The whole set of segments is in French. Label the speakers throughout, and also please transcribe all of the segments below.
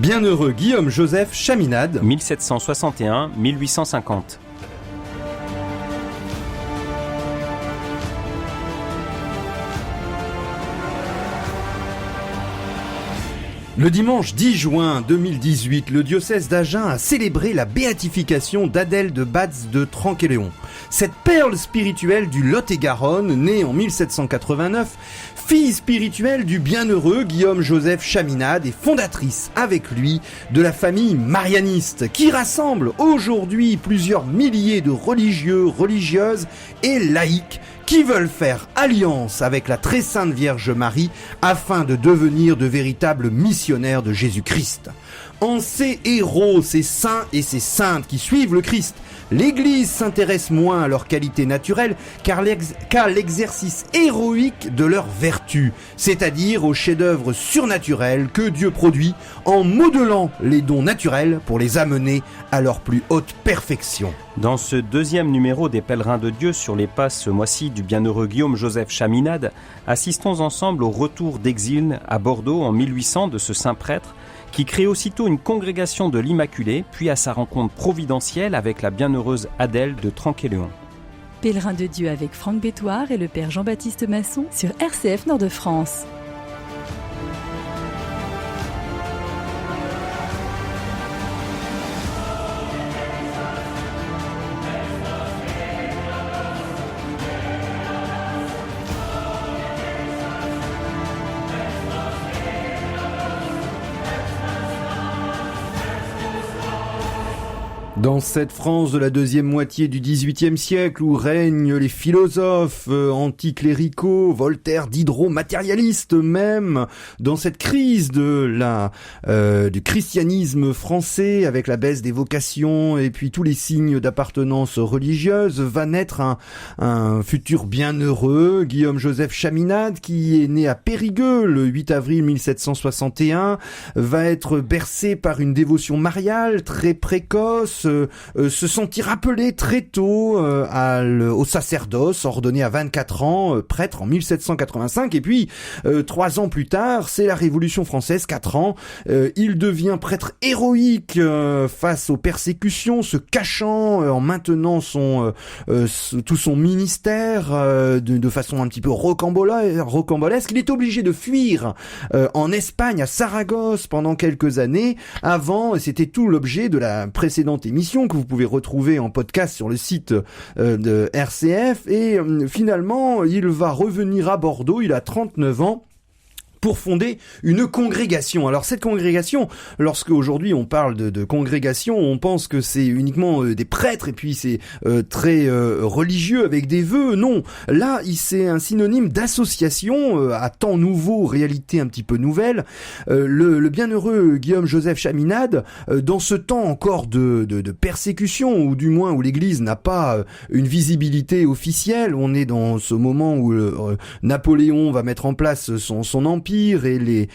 Speaker 1: Bienheureux Guillaume-Joseph Chaminade,
Speaker 2: 1761-1850.
Speaker 1: Le dimanche 10 juin 2018, le diocèse d'Agen a célébré la béatification d'Adèle de Batz de Tranquéléon. Cette perle spirituelle du Lot-et-Garonne, née en 1789, fille spirituelle du bienheureux Guillaume-Joseph Chaminade et fondatrice avec lui de la famille marianiste qui rassemble aujourd'hui plusieurs milliers de religieux, religieuses et laïcs qui veulent faire alliance avec la très sainte Vierge Marie afin de devenir de véritables missionnaires de Jésus-Christ. En ces héros, ces saints et ces saintes qui suivent le Christ, l'Église s'intéresse moins à leur qualité naturelle qu'à l'exercice héroïque de leurs vertus, c'est-à-dire aux chefs-d'œuvre surnaturels que Dieu produit en modelant les dons naturels pour les amener à leur plus haute perfection.
Speaker 2: Dans ce deuxième numéro des Pèlerins de Dieu sur les pas ce mois-ci du bienheureux Guillaume-Joseph Chaminade, assistons ensemble au retour d'exil à Bordeaux en 1800 de ce saint prêtre qui crée aussitôt une congrégation de l'Immaculée, puis à sa rencontre providentielle avec la bienheureuse Adèle de Tranquéléon.
Speaker 3: Pèlerins de Dieu avec Franck Bétoir et le père Jean-Baptiste Masson sur RCF Nord-de-France.
Speaker 1: Dans cette France de la deuxième moitié du XVIIIe siècle où règnent les philosophes anticléricaux, Voltaire, Diderot, matérialistes même, dans cette crise du christianisme français avec la baisse des vocations et puis tous les signes d'appartenance religieuse, va naître un futur bienheureux, Guillaume-Joseph Chaminade, qui est né à Périgueux le 8 avril 1761, va être bercé par une dévotion mariale très précoce, se sentir appelé très tôt au sacerdoce, ordonné à 24 ans, prêtre en 1785, et puis 3 ans plus tard, c'est la Révolution française, 4 ans, il devient prêtre héroïque face aux persécutions, se cachant en maintenant tout son ministère de façon un petit peu rocambolesque. Il est obligé de fuir en Espagne, à Saragosse, pendant quelques années, et c'était tout l'objet de la précédente émission que vous pouvez retrouver en podcast sur le site de RCF, et finalement il va revenir à Bordeaux, il a 39 ans, pour fonder une congrégation. Alors cette congrégation, lorsque aujourd'hui on parle de congrégation, on pense que c'est uniquement des prêtres et puis c'est très religieux avec des vœux. Non, là c'est un synonyme d'association à temps nouveau, réalité un petit peu nouvelle. Le bienheureux Guillaume-Joseph Chaminade, dans ce temps encore de persécution, ou du moins où l'Église n'a pas une visibilité officielle, on est dans ce moment où Napoléon va mettre en place son empire, et les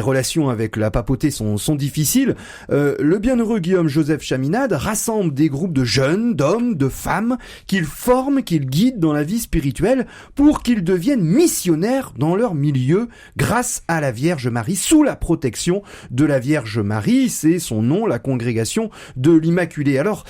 Speaker 1: relations avec la papauté sont difficiles. Le bienheureux Guillaume-Joseph Chaminade rassemble des groupes de jeunes, d'hommes, de femmes, qu'il forme, qu'il guide dans la vie spirituelle pour qu'ils deviennent missionnaires dans leur milieu grâce à la Vierge Marie, sous la protection de la Vierge Marie. C'est son nom, la congrégation de l'Immaculée. Alors,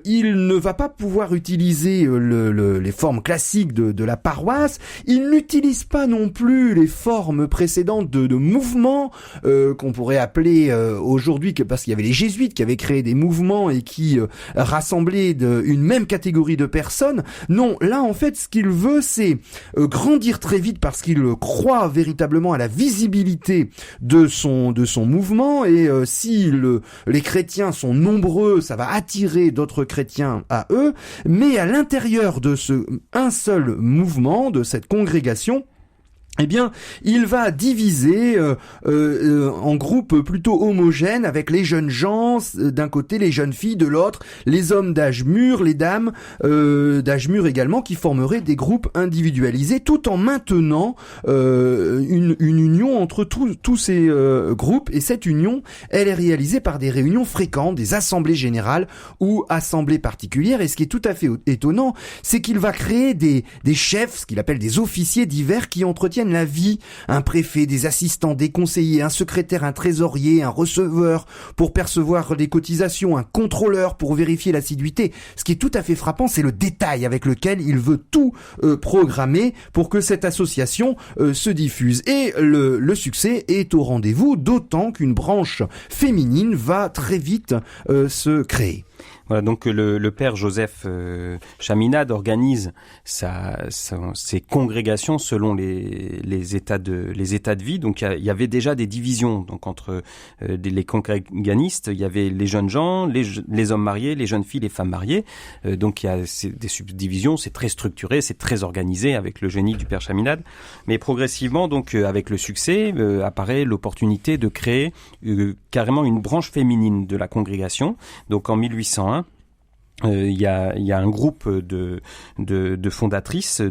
Speaker 1: il ne va pas pouvoir utiliser les formes classiques de la paroisse. Il n'utilise pas non plus les formes précédentes de mouvements qu'on pourrait appeler aujourd'hui, parce qu'il y avait les jésuites qui avaient créé des mouvements et qui rassemblaient une même catégorie de personnes. Non, là en fait ce qu'il veut, c'est grandir très vite parce qu'il croit véritablement à la visibilité de son mouvement, et si les chrétiens sont nombreux, ça va attirer d'autres chrétiens à eux, mais à l'intérieur de un seul mouvement, de cette congrégation, eh bien, il va diviser en groupes plutôt homogènes, avec les jeunes gens d'un côté, les jeunes filles de l'autre, les hommes d'âge mûr, les dames d'âge mûr également, qui formeraient des groupes individualisés, tout en maintenant une union entre tous ces groupes. Et cette union, elle est réalisée par des réunions fréquentes, des assemblées générales ou assemblées particulières. Et ce qui est tout à fait étonnant, c'est qu'il va créer des chefs, ce qu'il appelle des officiers divers, qui entretiennent gagnent la vie. Un préfet, des assistants, des conseillers, un secrétaire, un trésorier, un receveur pour percevoir les cotisations, un contrôleur pour vérifier l'assiduité. Ce qui est tout à fait frappant, c'est le détail avec lequel il veut tout programmer pour que cette association se diffuse. Et le succès est au rendez-vous, d'autant qu'une branche féminine va très vite se créer.
Speaker 2: Voilà, donc le père Joseph Chaminade organise ses congrégations selon les états de vie. Donc il y avait déjà des divisions donc entre les congréganistes. Il y avait les jeunes gens, les hommes mariés, les jeunes filles, les femmes mariées. Donc il y a des subdivisions. C'est très structuré, c'est très organisé avec le génie du père Chaminade. Mais progressivement, donc avec le succès, apparaît l'opportunité de créer carrément une branche féminine de la congrégation. Donc en 1801. Il y a un groupe de fondatrices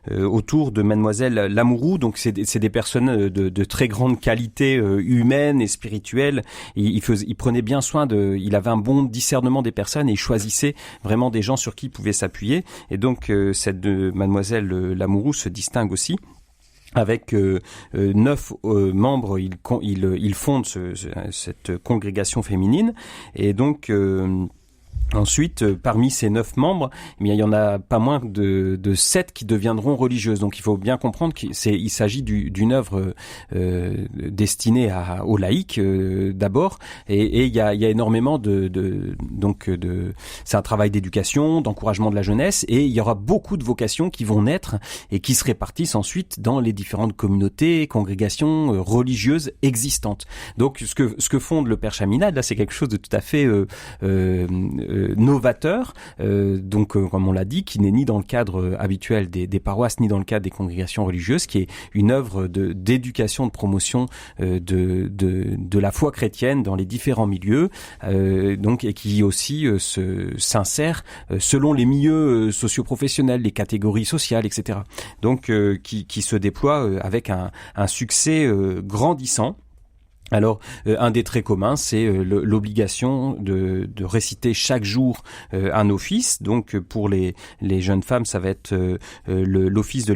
Speaker 2: autour de Mademoiselle Lamourou. Donc c'est des personnes de très grande qualité humaine et spirituelle. Il prenait bien soin il avait un bon discernement des personnes et il choisissait vraiment des gens sur qui il pouvait s'appuyer. Et donc cette Mademoiselle Lamourou se distingue aussi. Avec 9 membres, il fonde cette congrégation féminine. Et donc ensuite, parmi ces 9 membres, il y en a pas moins de 7 qui deviendront religieuses. Donc il faut bien comprendre qu'il s'agit d'une œuvre destinée aux laïcs d'abord, et il y a énormément c'est un travail d'éducation, d'encouragement de la jeunesse, et il y aura beaucoup de vocations qui vont naître et qui se répartissent ensuite dans les différentes communautés, congrégations religieuses existantes. Donc ce que fonde le père Chaminade, là, c'est quelque chose de tout à fait novateur, donc comme on l'a dit, qui n'est ni dans le cadre habituel des paroisses, ni dans le cadre des congrégations religieuses, qui est une œuvre d'éducation, de promotion de la foi chrétienne dans les différents milieux, donc, et qui aussi s'insère selon les milieux socioprofessionnels, les catégories sociales, etc. Donc qui se déploie avec un succès grandissant. Alors, un des traits communs, c'est l'obligation de réciter chaque jour un office. Donc, pour les jeunes femmes, ça va être l'office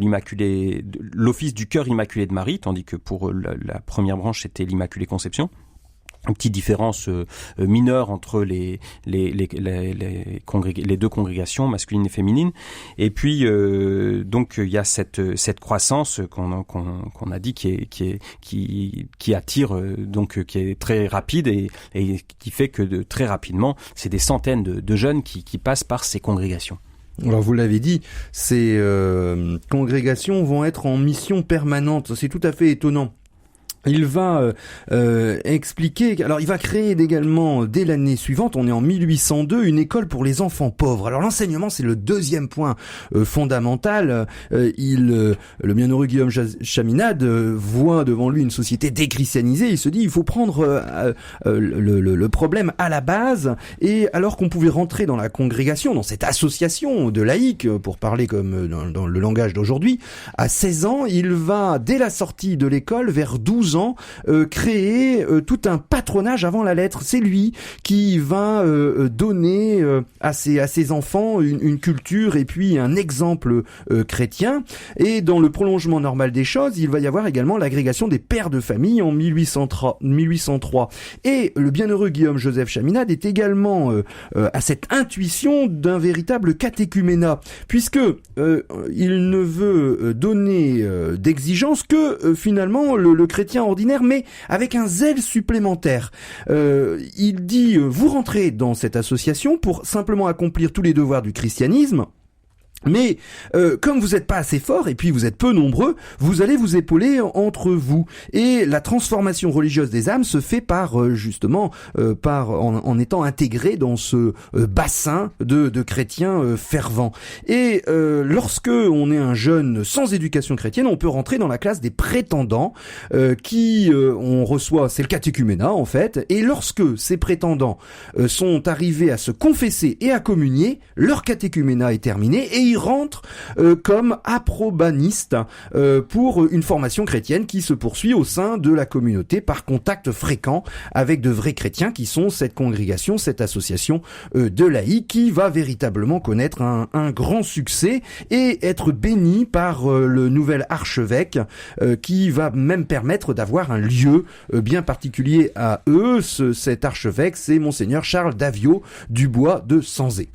Speaker 2: l'office du cœur immaculé de Marie, tandis que pour la première branche, c'était l'Immaculée Conception. Une petite différence mineure entre les deux congrégations masculines et féminines. Et puis donc il y a cette croissance qu'on a dit qui attire, donc qui est très rapide et qui fait que très rapidement c'est des centaines de jeunes qui passent par ces congrégations.
Speaker 1: Alors vous l'avez dit, ces congrégations vont être en mission permanente. C'est tout à fait étonnant. Il va expliquer, alors il va créer également dès l'année suivante, on est en 1802, une école pour les enfants pauvres. Alors l'enseignement, c'est le deuxième point fondamental. Le bienheureux Guillaume Chaminade voit devant lui une société déchristianisée. Il se dit, il faut prendre le problème à la base. Et alors qu'on pouvait rentrer dans la congrégation, dans cette association de laïcs, pour parler comme dans le langage d'aujourd'hui, à 16 ans, il va, dès la sortie de l'école, vers 12 ans, créer tout un patronage avant la lettre. C'est lui qui va donner à ses enfants une culture et puis un exemple chrétien. Et dans le prolongement normal des choses, il va y avoir également l'agrégation des pères de famille en 1803. Et le bienheureux Guillaume Joseph Chaminade est également à cette intuition d'un véritable catéchuménat, puisque il ne veut donner d'exigence que finalement le chrétien ordinaire, mais avec un zèle supplémentaire. Il dit, vous rentrez dans cette association pour simplement accomplir tous les devoirs du christianisme, mais comme vous n'êtes pas assez fort et puis vous êtes peu nombreux, vous allez vous épauler entre vous. Et la transformation religieuse des âmes se fait en étant intégré dans ce bassin de chrétiens fervents. Et lorsque on est un jeune sans éducation chrétienne, on peut rentrer dans la classe des prétendants on reçoit, c'est le catéchuménat en fait. Et lorsque ces prétendants sont arrivés à se confesser et à communier, leur catéchuménat est terminé et y rentre comme approbaniste pour une formation chrétienne qui se poursuit au sein de la communauté par contact fréquent avec de vrais chrétiens qui sont cette congrégation, cette association de laïcs qui va véritablement connaître un grand succès et être béni par le nouvel archevêque qui va même permettre d'avoir un lieu bien particulier à eux. Cet archevêque, c'est Monseigneur Charles Davio du Bois de Sanzé.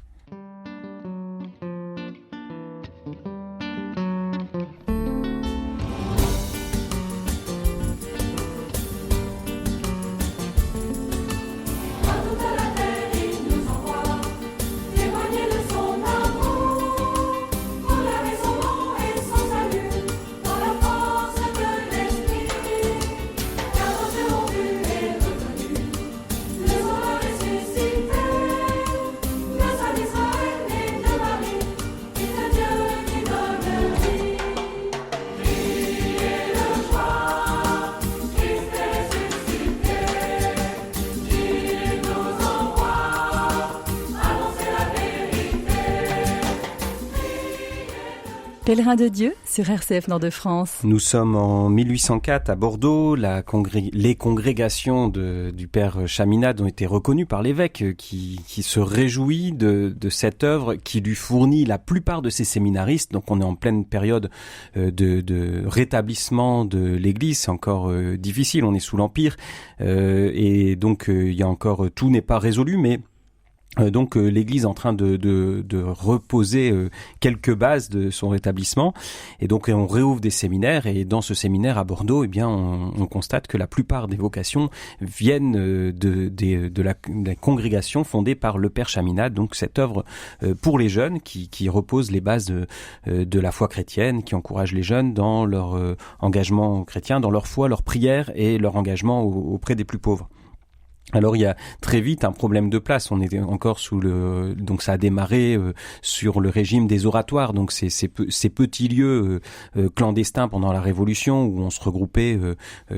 Speaker 3: Pèlerin de Dieu sur RCF Nord-de-France.
Speaker 2: Nous sommes en 1804 à Bordeaux. Les congrégations du Père Chaminade ont été reconnues par l'évêque qui se réjouit de cette œuvre qui lui fournit la plupart de ses séminaristes. Donc on est en pleine période de rétablissement de l'Église. C'est encore difficile, on est sous l'Empire. Et donc il y a encore, tout n'est pas résolu, mais donc l'Église est en train de reposer quelques bases de son rétablissement, et donc on réouvre des séminaires, et dans ce séminaire à Bordeaux, eh bien on constate que la plupart des vocations viennent de la congrégation fondée par le Père Chaminade, donc cette œuvre pour les jeunes qui repose les bases de la foi chrétienne, qui encourage les jeunes dans leur engagement chrétien, dans leur foi, leur prière et leur engagement auprès des plus pauvres. Alors il y a très vite un problème de place. On était encore donc ça a démarré sur le régime des oratoires, donc ces petits lieux clandestins pendant la Révolution où on se regroupait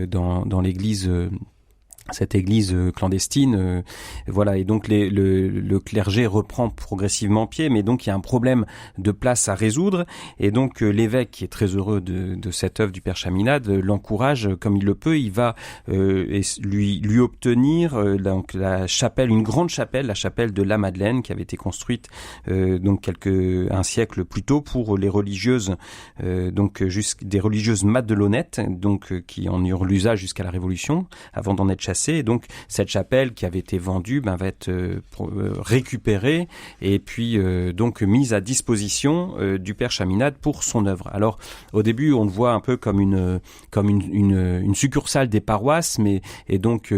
Speaker 2: dans l'église. Cette église clandestine, voilà, et donc le clergé reprend progressivement pied, mais donc il y a un problème de place à résoudre, et donc l'évêque, qui est très heureux de cette œuvre du Père Chaminade, l'encourage comme il le peut. Il va lui obtenir donc la chapelle, une grande chapelle, la chapelle de la Madeleine, qui avait été construite donc un siècle plus tôt pour les religieuses, donc des religieuses madelonnettes, donc qui en eurent l'usage jusqu'à la Révolution, avant d'en être chassées. Et donc cette chapelle qui avait été vendue va être récupérée et puis donc mise à disposition du Père Chaminade pour son œuvre. Alors au début on le voit un peu comme une succursale des paroisses, et donc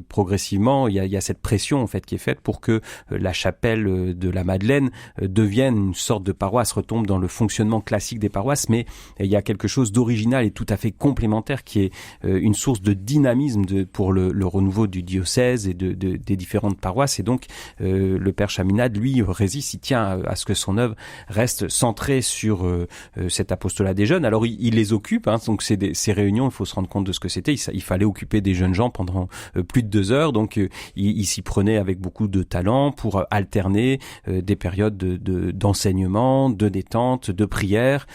Speaker 2: progressivement il y a cette pression en fait qui est faite pour que la chapelle de la Madeleine devienne une sorte de paroisse, retombe dans le fonctionnement classique des paroisses, mais il y a quelque chose d'original et tout à fait complémentaire qui est une source de dynamisme pour le renouveau du diocèse et des différentes paroisses. Et donc le Père Chaminade, lui, résiste, il tient à ce que son œuvre reste centrée sur cet apostolat des jeunes. Alors il les occupe, donc ces réunions, il faut se rendre compte de ce que c'était. Il fallait occuper des jeunes gens pendant plus de 2 heures, donc il s'y prenait avec beaucoup de talent pour alterner des périodes d'enseignement, de détente, de prière,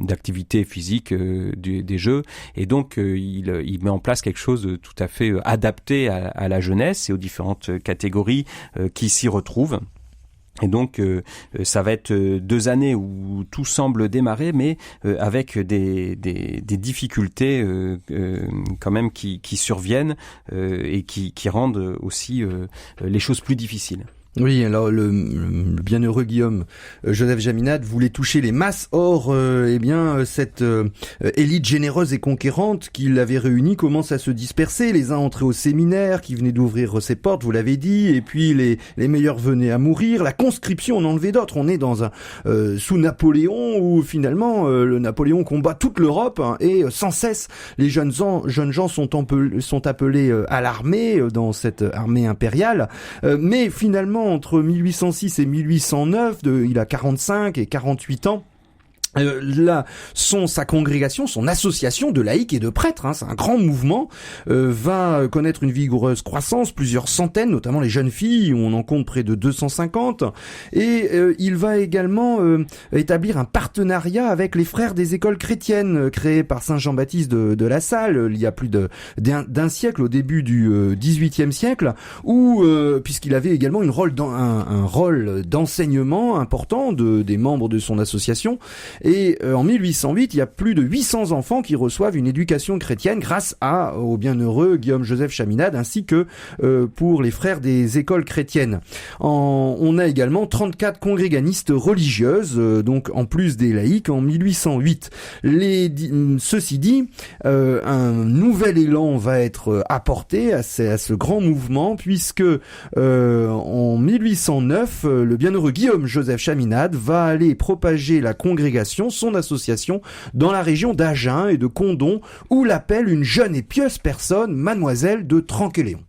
Speaker 2: d'activité physique, des jeux. Et donc il met en place quelque chose de tout à fait adapté à la jeunesse et aux différentes catégories qui s'y retrouvent. Et donc ça va être 2 années où tout semble démarrer, mais avec des difficultés quand même qui surviennent et qui rendent aussi les choses plus difficiles.
Speaker 1: Oui, alors le bienheureux Guillaume Joseph Chaminade voulait toucher les masses. Or, cette élite généreuse et conquérante qu'il avait réunie commence à se disperser. Les uns entraient au séminaire qui venait d'ouvrir ses portes, vous l'avez dit, et puis les meilleurs venaient à mourir. La conscription en enlevait d'autres. On est dans sous Napoléon où finalement le Napoléon combat toute l'Europe, et sans cesse les jeunes gens sont appelés à l'armée, dans cette armée impériale. Mais finalement, entre 1806 et 1809, il a 45 et 48 ans. Sa congrégation, son association de laïcs et de prêtres, c'est un grand mouvement, va connaître une vigoureuse croissance, plusieurs centaines, notamment les jeunes filles, où on en compte près de 250, et il va également établir un partenariat avec les frères des écoles chrétiennes, créées par Saint Jean-Baptiste de La Salle, il y a plus d'un siècle, au début du XVIIIe siècle, où, puisqu'il avait également un rôle d'enseignement important des membres de son association. Et en 1808, il y a plus de 800 enfants qui reçoivent une éducation chrétienne grâce au bienheureux Guillaume-Joseph Chaminade, ainsi que pour les frères des écoles chrétiennes. On a également 34 congréganistes religieuses, donc en plus des laïcs, en 1808. Ceci dit, un nouvel élan va être apporté à ce grand mouvement, puisque en 1809, le bienheureux Guillaume-Joseph Chaminade va aller propager la congrégation, son association, dans la région d'Agen et de Condom, où l'appelle une jeune et pieuse personne, mademoiselle de Tranquéléon.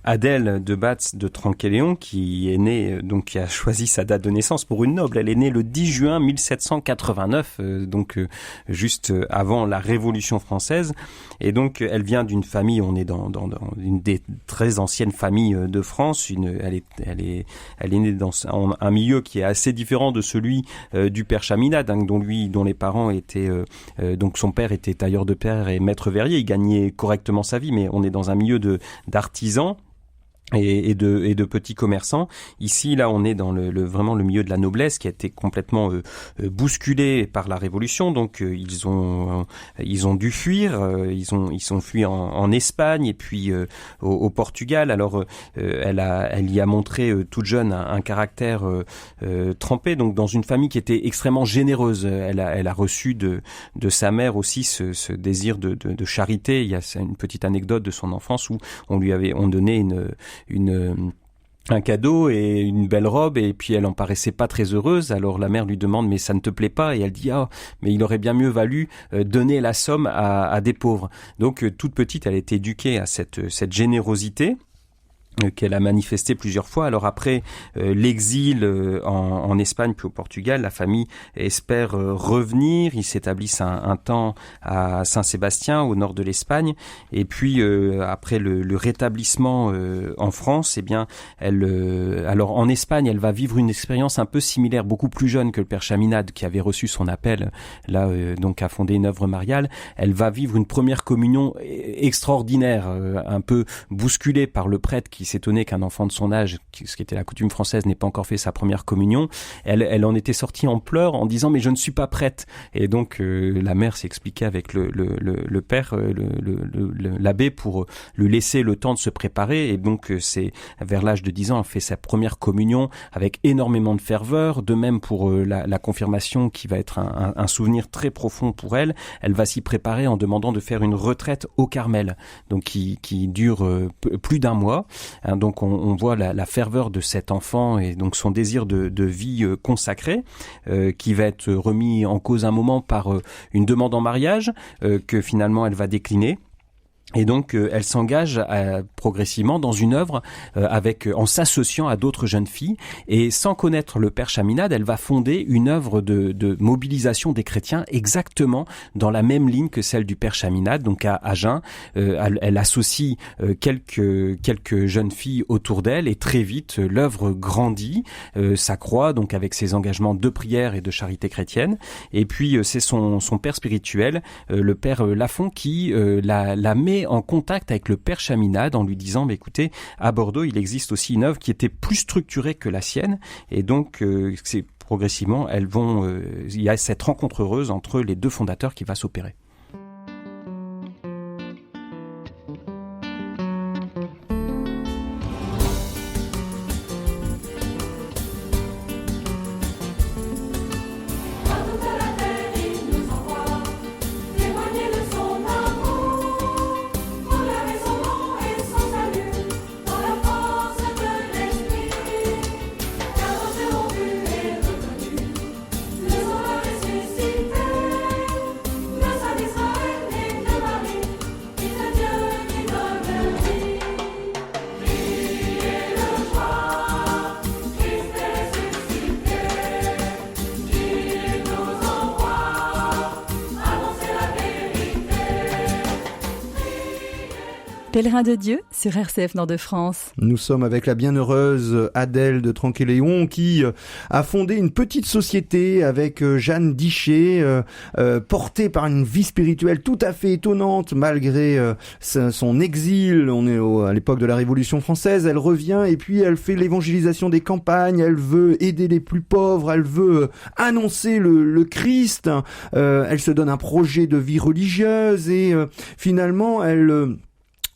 Speaker 2: Adèle de Batz de Tranquéléon, qui est née, donc qui a choisi sa date de naissance pour une noble. Elle est née le 10 juin 1789, juste avant la Révolution française. Et donc, elle vient d'une famille, on est dans une des très anciennes familles de France. Elle est née dans un milieu qui est assez différent de celui du père Chaminade, dont les parents étaient, donc son père était tailleur de pierre et maître verrier. Il gagnait correctement sa vie, mais on est dans un milieu d'artisans et de petits commerçants. Ici, là, on est dans vraiment le milieu de la noblesse qui a été complètement bousculé par la Révolution. Donc, ils ont dû fuir. Ils sont fui en Espagne et puis au Portugal. Alors, elle y a montré toute jeune un caractère trempé. Donc, dans une famille qui était extrêmement généreuse. Elle a reçu de sa mère aussi ce désir de charité. Il y a une petite anecdote de son enfance où on donnait un cadeau et une belle robe, et puis elle en paraissait pas très heureuse. Alors la mère lui demande: mais ça ne te plaît pas? Et elle dit: mais il aurait bien mieux valu donner la somme à des pauvres. Donc toute petite, elle a été éduquée à cette générosité qu'elle a manifesté plusieurs fois. Alors après l'exil en Espagne puis au Portugal, la famille espère revenir. Ils s'établissent un temps à Saint-Sébastien, au nord de l'Espagne. Et puis après le rétablissement en France, eh bien, alors en Espagne, elle va vivre une expérience un peu similaire, beaucoup plus jeune que le père Chaminade, qui avait reçu son appel là, donc à fonder une œuvre mariale. Elle va vivre une première communion extraordinaire, un peu bousculée par le prêtre qui s'étonnait qu'un enfant de son âge, ce qui était la coutume française, n'ait pas encore fait sa première communion. Elle en était sortie en pleurs en disant: mais je ne suis pas prête. Et donc la mère s'expliquait avec le père, l'abbé, pour lui laisser le temps de se préparer. Et donc c'est vers l'âge de 10 ans, elle fait sa première communion avec énormément de ferveur. De même pour la confirmation, qui va être un souvenir très profond pour elle. Elle va s'y préparer en demandant de faire une retraite au Carmel, donc qui dure plus d'un mois. Donc on voit la ferveur de cet enfant et donc son désir de vie consacrée, qui va être remis en cause un moment par une demande en mariage que finalement elle va décliner. Et donc, elle s'engage progressivement dans une œuvre en s'associant à d'autres jeunes filles. Et sans connaître le père Chaminade, elle va fonder une œuvre de mobilisation des chrétiens exactement dans la même ligne que celle du père Chaminade. Donc à Agen, elle associe quelques jeunes filles autour d'elle, et très vite l'œuvre grandit, s'accroît donc avec ses engagements de prière et de charité chrétienne. Et puis c'est son père spirituel, le père Lafont, qui la met en contact avec le père Chaminade en lui disant: mais écoutez, à Bordeaux, il existe aussi une œuvre qui était plus structurée que la sienne. Et donc, c'est progressivement, il y a cette rencontre heureuse entre les deux fondateurs qui va s'opérer.
Speaker 4: Le
Speaker 3: Pèlerins de Dieu sur RCF Nord-de-France.
Speaker 1: Nous sommes avec la bienheureuse Adèle de Tranquéléon qui a fondé une petite société avec Jeanne Dichet, portée par une vie spirituelle tout à fait étonnante malgré son exil. On est à l'époque de la Révolution française, elle revient et puis elle fait l'évangélisation des campagnes, elle veut aider les plus pauvres, elle veut annoncer le Christ, elle se donne un projet de vie religieuse et finalement elle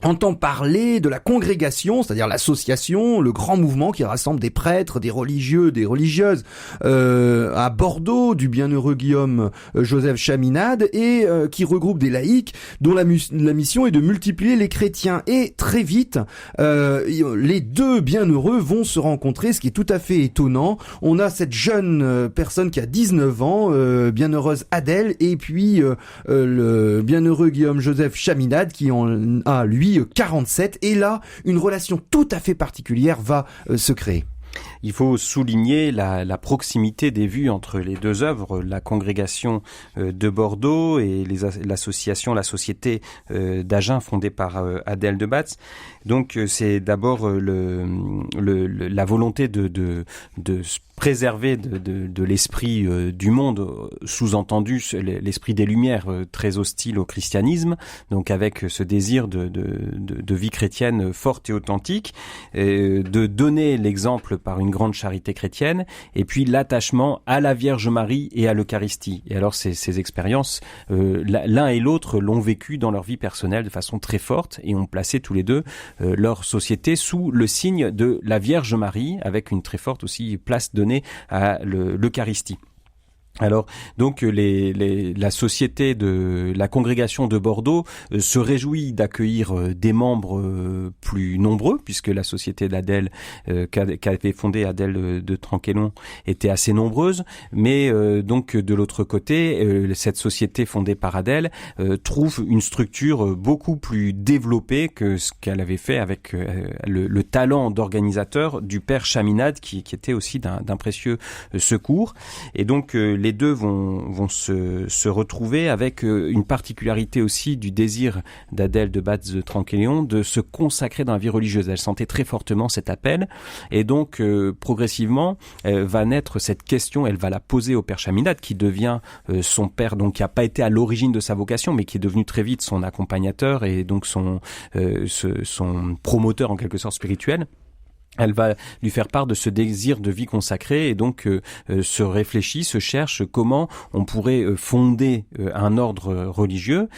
Speaker 1: entend parler de la congrégation, c'est-à-dire l'association, le grand mouvement qui rassemble des prêtres, des religieux, des religieuses à Bordeaux, du bienheureux Guillaume Joseph Chaminade, et qui regroupe des laïcs dont la mission est de multiplier les chrétiens. Et très vite, les deux bienheureux vont se rencontrer, ce qui est tout à fait étonnant. On a cette jeune personne qui a 19 ans, bienheureuse Adèle, et puis le bienheureux Guillaume Joseph Chaminade qui en a, lui, 47, et là, une relation tout à fait particulière va se créer.
Speaker 2: Il faut souligner la proximité des vues entre les deux œuvres, la congrégation de Bordeaux et l'association, la société d'Agen fondée par Adèle de Batz. Donc c'est d'abord la volonté de préserver de l'esprit du monde, sous-entendu l'esprit des Lumières, très hostile au christianisme, donc avec ce désir de vie chrétienne forte et authentique, de donner l'exemple par une grande charité chrétienne, et puis l'attachement à la Vierge Marie et à l'Eucharistie. Et alors ces expériences, l'un et l'autre l'ont vécu dans leur vie personnelle de façon très forte, et ont placé tous les deux leur société sous le signe de la Vierge Marie, avec une très forte aussi place donnée à l'Eucharistie. Alors, donc, la société de la congrégation de Bordeaux se réjouit d'accueillir des membres plus nombreux, puisque la société d'Adèle, qu'avait fondée Adèle de Tranquéléon, était assez nombreuse. Mais donc, de l'autre côté, cette société fondée par Adèle trouve une structure beaucoup plus développée que ce qu'elle avait fait avec le talent d'organisateur du père Chaminade, qui était aussi d'un précieux secours. Et donc, les deux vont se retrouver avec une particularité aussi du désir d'Adèle de Batz de Tranquéléon de se consacrer dans la vie religieuse. Elle sentait très fortement cet appel, et donc progressivement va naître cette question, elle va la poser au père Chaminade, qui devient son père, donc qui n'a pas été à l'origine de sa vocation, mais qui est devenu très vite son accompagnateur et donc son promoteur en quelque sorte spirituel. Elle va lui faire part de ce désir de vie consacrée, et donc se cherche comment on pourrait fonder un ordre religieux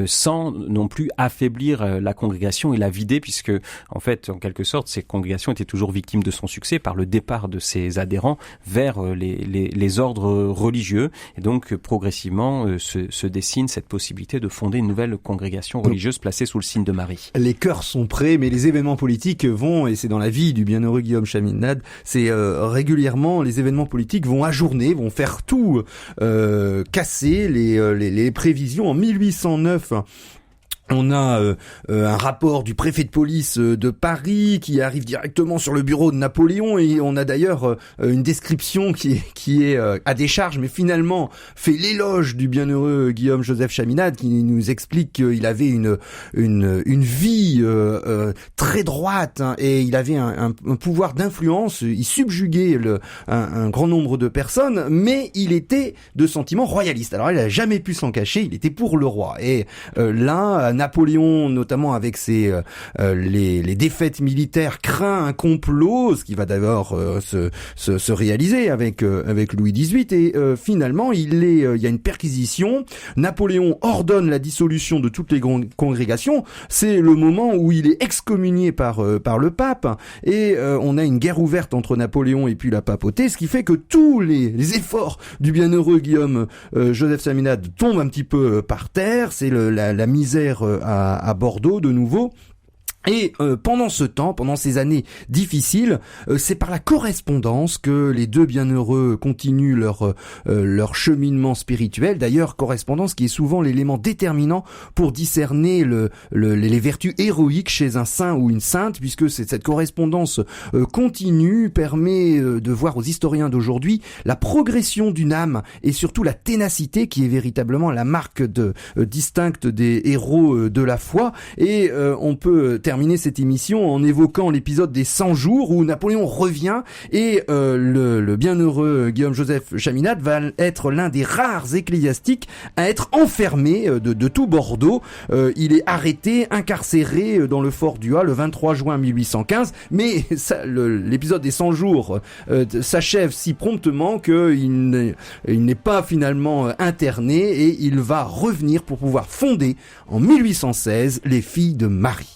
Speaker 2: sans non plus affaiblir la congrégation et la vider, puisque en fait, en quelque sorte, ces congrégations étaient toujours victimes de son succès par le départ de ses adhérents vers les ordres religieux. Et donc progressivement se dessine cette possibilité de fonder une nouvelle congrégation religieuse placée sous le signe de Marie.
Speaker 1: Les cœurs sont prêts, mais les événements politiques vont, et c'est dans la vie du bienheureux Guillaume Chaminade, c'est régulièrement les événements politiques vont ajourner, vont faire tout casser les prévisions. En 1809, on a un rapport du préfet de police de Paris qui arrive directement sur le bureau de Napoléon, et on a d'ailleurs une description qui est à décharge, mais finalement fait l'éloge du bienheureux Guillaume Joseph Chaminade, qui nous explique qu'il avait une vie très droite, hein, et il avait un pouvoir d'influence, il subjuguait un grand nombre de personnes, mais il était de sentiment royaliste. Alors il n'a jamais pu s'en cacher, il était pour le roi. Et là, Napoléon, notamment avec les défaites militaires, craint un complot, ce qui va d'abord se réaliser avec Louis XVIII, et finalement il y a une perquisition. Napoléon ordonne la dissolution de toutes les congrégations. C'est le moment où il est excommunié par le pape, et on a une guerre ouverte entre Napoléon et puis la papauté, ce qui fait que tous les efforts du bienheureux Guillaume Joseph Chaminade tombent un petit peu par terre. C'est la misère à Bordeaux de nouveau. Et pendant ce temps, pendant ces années difficiles, c'est par la correspondance que les deux bienheureux continuent leur cheminement spirituel. D'ailleurs, correspondance qui est souvent l'élément déterminant pour discerner les vertus héroïques chez un saint ou une sainte, puisque cette correspondance continue permet de voir aux historiens d'aujourd'hui la progression d'une âme et surtout la ténacité qui est véritablement la marque distincte des héros de la foi. Et on peut terminer cette émission en évoquant l'épisode des 100 jours où Napoléon revient et le bienheureux Guillaume-Joseph Chaminade va être l'un des rares ecclésiastiques à être enfermé de tout Bordeaux. Il est arrêté, incarcéré dans le fort du Ha le 23 juin 1815, mais l'épisode des 100 jours s'achève si promptement qu'il n'est pas finalement interné et il va revenir pour pouvoir fonder en 1816 les Filles de Marie.